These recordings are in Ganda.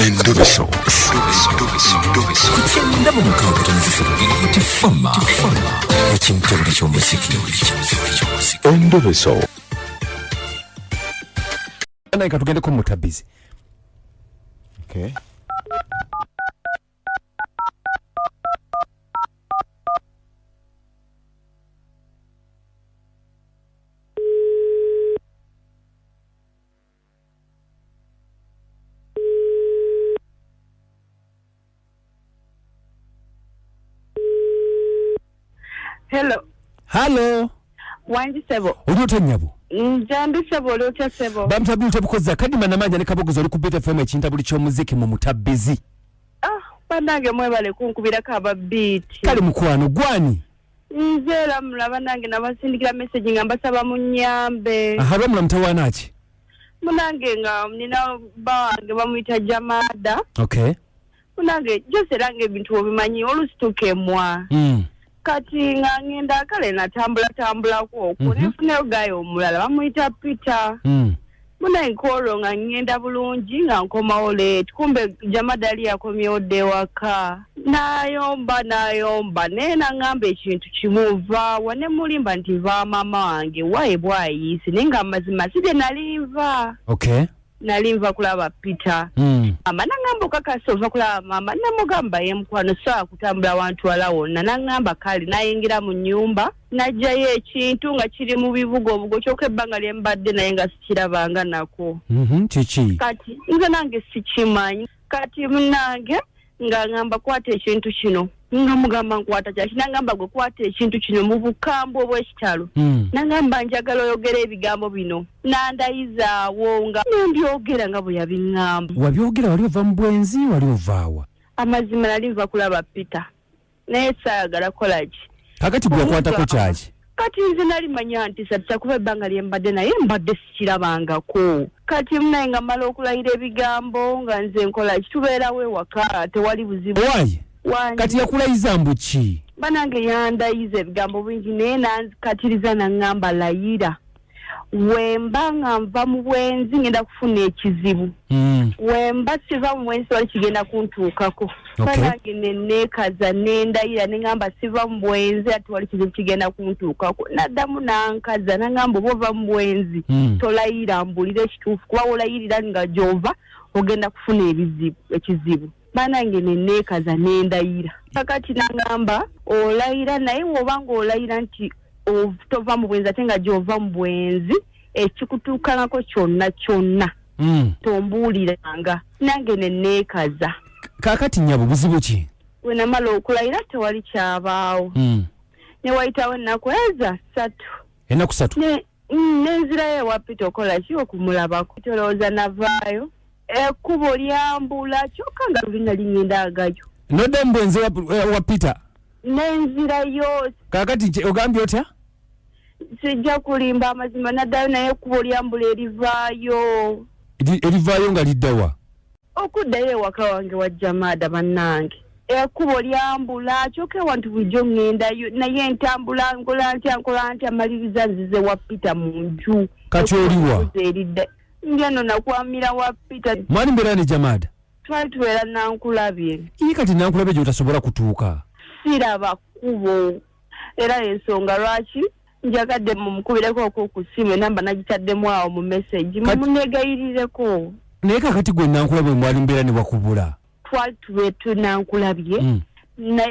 Endobeso. Kugenda mu mukaaga tifama ekintu buli ky'omuziki. Endobeso. Naika tugende ko mutabizi. Okay. Hello. Wanji sebo. Olyota nyabo. Njambi sebo olyota sebo. Bamutabizi tabukoza kadima namanja ne kabogozo likubita FM ekinta buli ky'omuziki mu mutabizi. Banange mwebale kunkubira kaba beat. Kale mukwano gwani. Nzera mulaba nange nabasindikira message nga mbasaba munyambe. Aha mutawana ki? Munange nga nina bawange bamuyita Jamada. Okay. Munange jose lange bintu obimanyi olusituke mwa. Kati nga ngenda kale natambula ko kunefune gayo omulala bamuyita Peter. Muna enkolo nga ngenda bulungi nga nkomawo late kumbe Jamadali yakomyewo dde waka nayomba nena ngamba ekintu kimuva wane mulimba nti va mama wange waye bwayise nenga amazima side nalimva. Okay. Nalimva kulaba Peter. Amana ngamba kakasova kulaba mama namugamba yemkwano saa kutambula abantu walawona nangamba kali nayingira mu nyumba najjayo ekintu nga kiri mu bivugo obugo kyokebbanga lyembadde naye nga sikirabanga nako. Kiki kati nze nange sikimanyi kati munange nga ngamba kwata ekintu kino nga mugamba nkwata kyaki nangamba gwe kwata ekintu kino mu bukambo obw'ekitalo nangamba njagala oyogera ebigambo bino nandayizaawo nga nembyogera nga bwe yabiŋŋamba. Wabyogera wali ova mu bwenzi wali ovaawa? Amazima nali nva kulaba Peter naye saagala kolaki kakati gwe wakwatako kyaki? Kati nze nali manya nti satisa kuba ebbanga lyembadde naye mbadde sikirabangako. Kati munaye nga mala okulayira ebigambo nga nze nkola kitubeerawo ewaka tewali buzibu. Wayi kati yakulayiza mbuki? Banange yandayiza ebigambo bingi naye nanzikatiriza naŋŋamba layira wemba nga nva mu bwenzi ngenda kufuna ekizibu. Wemba siva mu bwenzi wali kigenda kuntuukako. Banange nenneekaza nendayira neŋŋamba siva mu bwenzi ati wali kizibu kigenda kuntuukako. Naddamu nankaza naŋŋamba oba ova mu bwenzi tolayira mbulira ekituufu kuba wolayirira nga gy'ova ogenda kufuna ekizibu. Banange nenneekaza nendayira. Kakati naŋŋamba olayira naye wobanga olayira nti tova mu bwenzi ate nga gy'ova mu bwenzi ekikutuukanako kyonna tombuuliranga. Nange nenneekaza. Kakati nyabo buzibu ki? We namala okulayira tewali kyabaawo. Ne wayitawo ennaku eza 3. Ennaku 3? Nenzirayo ewa Peter okola ki okumulabako. Tolowooza navaayo ekkubo lyambula kyokka nga lulina liŋŋenda agayo. Nodda mu bwenzi wa Peter? Nenzirayo. Kakati ogambye otya? Sijja kulimba amazima naddayo naye ekkubo lyambula erivaayo. Erivaayo nga liddawa? Okuddayo ewaka wange wa Jamada bannange. Ekkubo lyambula kyokka ewantu bulijjo ŋŋendayo naye ntambula nkola ntya maliriza nzize wa Peter mu nju. Kati oliwa? Ngeno nakwamira wa Peter. Mwali mbeera ne Jamada? Twali tubeera Nankulabye. Ii kati Nankulabye gy'otasobola kutuuka? Siraba kkubo. Era ensonga lwaki njagadde mumukubireko okwo ku ssimu enamba nagitaddemu awo mu message mumunegayirireko. Naye kakati gwe Nankulabye mwali mbeera ne wakubula? Twali tube Nankulabye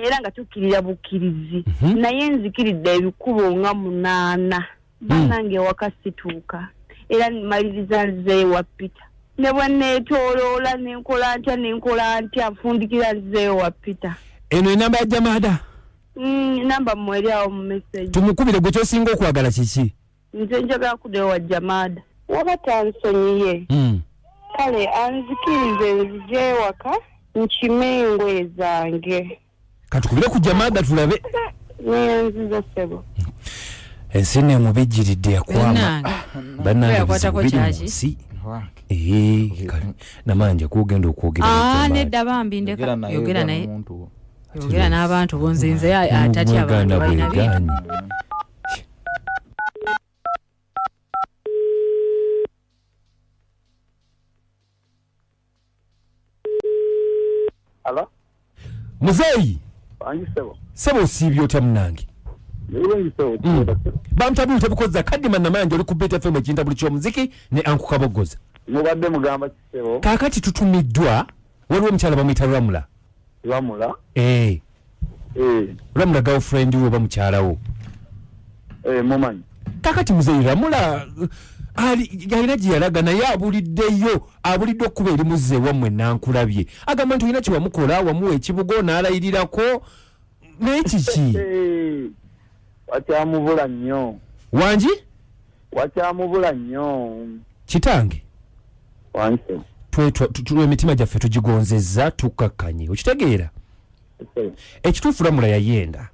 era nga tukkirira bukkirizi naye nzikiridde ebikubo nga 8 banange waka situuka era maliriza nzeeyo wa Peter. Ne bwe neetooloola nenkola ntya nfundikira nzeeyo wa Peter. Eno enamba ya Jamada? Namba mweri awo mu message. Tumukubire gwe kyosinga okwagala kiki? Nze njagala kuddeyo wa Jamada. Waba tansonyiye. Kale anzikirize nzije ewaka nkime engoye zange. Katukubire ku Jamada tulabe. Nziza sebo. Ensi nemubijjiridde yakwama. Bannange yakwatako kyaki? Namanja kugenda okwogera. Nedda bambi ndeka yogera naye. Yogera n'abantu bonzinze atatya abantu balina bintu. Ala? Muzeyi. Anji sebo. Sebo sibyo tamunange. Yulungi sebo. Bamtabuli tebukoza Kadima Namanja oli ku Beta FM ekintabuli ky'omuziki ne Anku Kabogoza. Mubadde mugamba kisebo. Kakati tutumiddwa waliwo omukyala bamuyita Ramula. Ramula? Ramula girlfriend wo oba mukyala wo. Mumanyi. Kakati Muzeyi Ramula yalina gye yalaga naye abulidde okuba eri muzze wammwe Nankulabye. Agamba nti olina kyewamukola wamuwa ekibugo n'alayirirako naye kiki? Wakyamubula nnyo. Wangi? Wakyamubula nnyo. Kitange? Wangi. Tuwe emitima gyaffe tugigonzezza tukakkanye. Okitegeera? Ekituufu Ramula yayenda.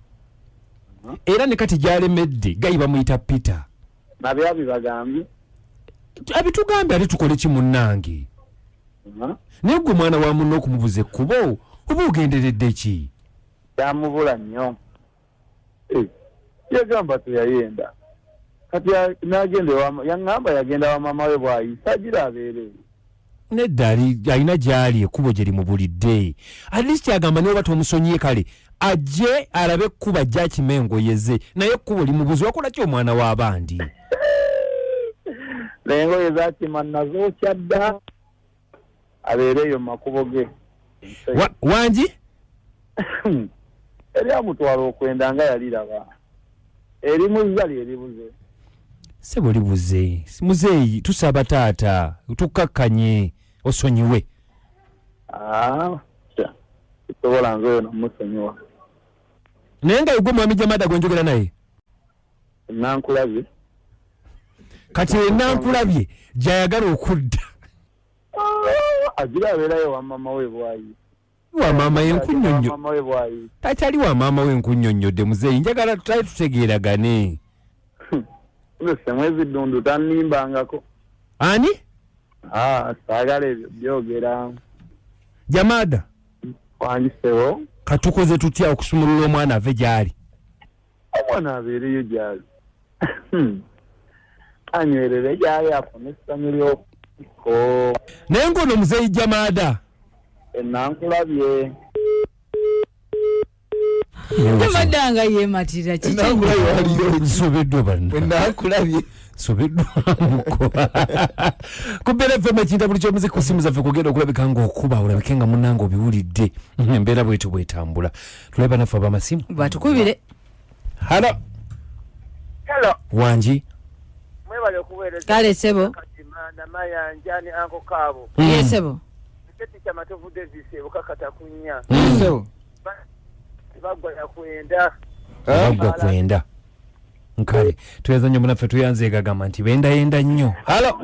Era ne kati gyalemedde gayi bamuyita Peter. Nabyo abibagambye. Abitugambye ate tukole ki munnange? Naye gwe mwana wa munno okumubuza ekkubo oba ogenderedde ki? Kyamubula nnyo. Yagamba teyayenda. Kati n'agenda yaŋŋamba yagenda wa maama we bw'ayisa agira abeere. Nedda alina gy'ali ekkubo gye limubulidde. At least yagamba niwe bata omusonyiye kale ajje alabe ekkuba gy'akima engoye naye ekkubo limubuze wakola ki omwana w'abandi? N'engoye zakima nazo kyadda abeereyo mu makubo ge. Wangi? Eri amutwala okwenda nga yaliraba. Eri muzza lyeribuze. Sebo libuze. Muzeeyi tusaba taata tukakkanye osonyiwe. Tusobola nze oyo namusonyiwa. Naye nga gwe mwami Jamada gwe njogera naye? Nankulabye. Kati Nankulabye gy'ayagala okudda. Agira abeerayo wa maama we bw'ayi. Wa maama yenkunnyonnyo. Takyali wa maama we nkunnyonnyodde Muzeeyi njagala tutali tutegeeragane. Nze mwezi ddundu tannimbangako. Ani? Saagala ebyo byogera. Jamada. Wangi sebo. Katukoze tutya okusumulula omwana ave gy'ali? Omwana abeereyo gy'ali. Anywerere gy'ali afune essanyu ly'okukko. Naye ng'ono Muzeeyi Jamada. Nankulabye. Tamadanga yematira kiki? Sobeddwa banna. Nankulabye. Sobeddwa muko. Ku Beta FM ekintabuli ky'omuziki ku simu zaffe kugenda okulabika ng'okuba olabike nga munnange obiwulidde. Embeera bwetyo bwetambula. Tulaba naffe ab'amasimu. Batukubire. Halo. Wangi? Mwebale okuweereza. Kale sebo. Namayanja ne Anko Kaabo. Sebo. Kiti kya Matovu Davis ebukakata kunnya. Sebo. Bagwa yakwenda. Bagwa kwenda. Nkale tuyeza nnyo munaffe tuyanze gagamba nti bendayenda nnyo. Halo.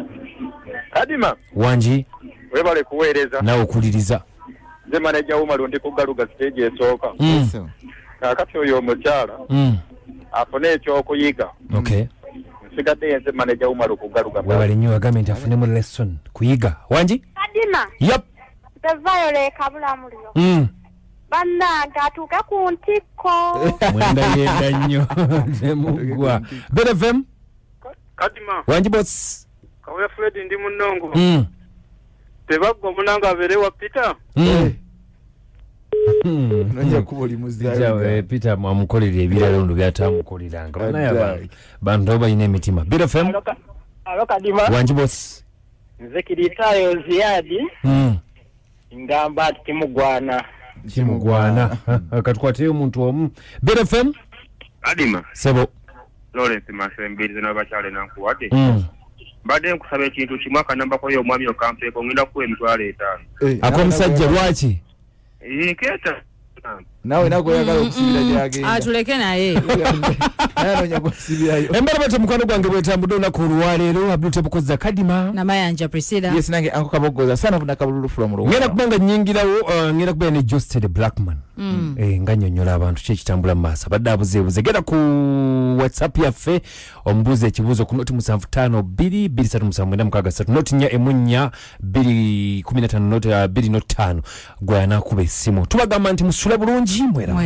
Kadima. Wangi? Webale kuweereza. Nawe okuliriza. Nze maneja Umaru ndi ku Galuga stage esooka. Kakati oyo omukyala. Afune ekyokuyiga. Okay. Nsigadde yenze maneja Umaru ku Galuga. Webale nnyo agambe nti afunemu lesson kuyiga. Wangi? Kadima. Yep. Tevayole kabula mulio. Bannange atuuke ku ntikko. Mwenda yenda nnyo temugwa. Beta FM? Kadima. Wangi boss? Kawe Fred ndi munongo. Tebagwa omunanga abeere wa Peter? Nonja kuboli muzayi. Peter mwamukolera ebirala ndo byatamukoleranga. Naye bantu balina emitima. Beta FM? Alo Kadima. Wangi boss? Nze Kiritayo Ziadi. Ngamba ati kimugwana. Kimugwana. Katukwatire omuntu omu. Beta FM? Kadima. Sebo. Lawrence Masembirize n'abakyala Nankuwadde. Mbadde nkusaba ekintu kimu akanambako y'omwami okampeeko ngenda kuwa emitwalo 5. Ak'omusajja lwaki? Nketa. Nawe nago yagala okusibira gyagenda. Atuleke naye. Nanonya kusibirayo. Embera bate mukwano gwange bwetambudde olunaku olwaleero Abdul Tebukoza Kadima. Namayanja Priscilla. Yes nange Anko Kabogoza sana kuna kabululu from Rwanda. Ngenda kubanga nnyingirawo ngenda kubeera ne Josted Blackman. Nga nnyonnyola abantu ki ekitambula mu maaso abadde abuzeebuze. Genda ku WhatsApp yaffe omubuuza ekibuuzo ku noti 752237 noti 4 noti 215 gwe anaakuba essimu. Tubagamba nti musule bulungi mwera.